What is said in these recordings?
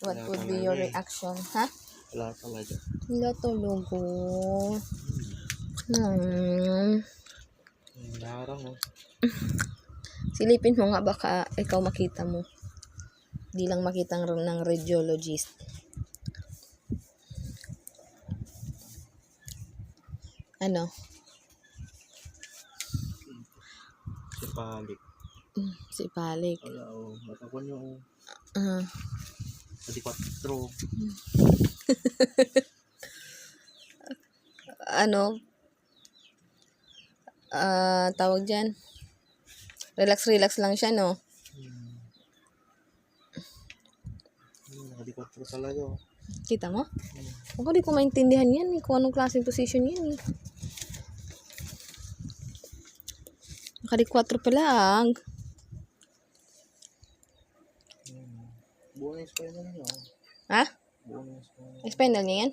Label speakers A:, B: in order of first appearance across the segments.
A: What
B: Wala
A: would be your
B: talaga eh.
A: reaction? Ha?
B: Wala talaga.
A: Wala talaga. Hmm.
B: Narang oh.
A: Silipin mo nga baka ikaw makita mo. Di lang makita ng radiologist. Ano?
B: Si Palik.
A: Si Palik.
B: Wala oh. Matakon yung
A: Ah.
B: Pati 4.
A: Ano? Tawag dyan. Relax lang siya, no?
B: Pati 4 talaga oh.
A: Kita mo? Ako di ko maintindihan yan eh. Kung anong klaseng position yan eh. Nakadi 4 pa lang.
B: Buo na yung spinal niya oh.
A: Ha?
B: Buo na yung spinal.
A: Spinal niya yan?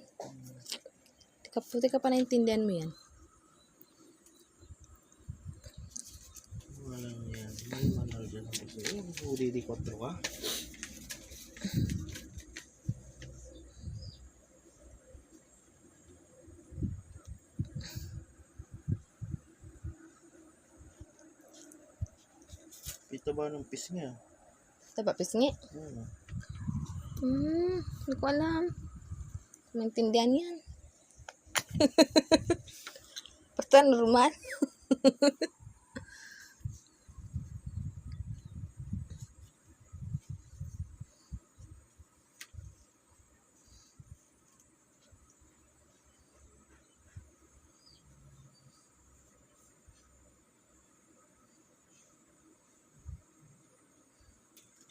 A: Puti ka pa naintindihan mo yan.
B: Walang yan. May manal dyan ako sa'yo. Huli di 4 ka. Ito ba ng pis niya?
A: Taba, pisngi. Hindi ko alam. Maintindihan yan. Basta normal.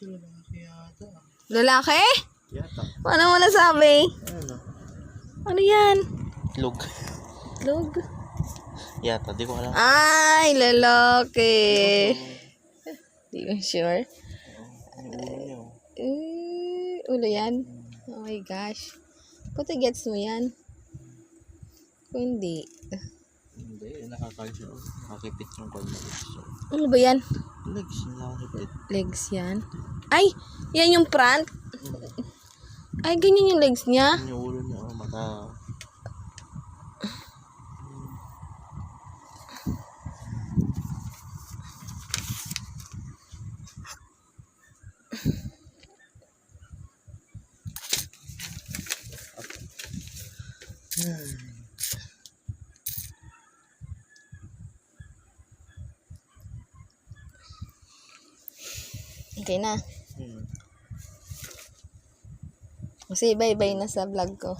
B: Ito lalaki yata.
A: Lalaki?
B: Yata.
A: Ano mo nasabi?
B: Ano?
A: Ano yan?
B: Log.
A: Log?
B: Yata, di ko alam.
A: Ay, lalaki. Di ko sure.
B: Yung ulo niya oh.
A: Ulo yan? Oh my gosh. Puti gets mo yan? Kung hindi.
B: Hindi, nakakagyo. Nakakipit yung pag-legs.
A: Ano ba yan?
B: Legs, nakakipit.
A: Legs yan. Ay, yan yung front. Ay, ganyan yung legs niya.
B: Yung ulo niya, oh, mata.
A: Okay na. Kasi bye-bye na sa vlog ko.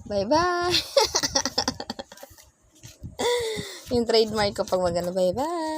A: Bye-bye. Yung trademark ko pag magano, bye-bye.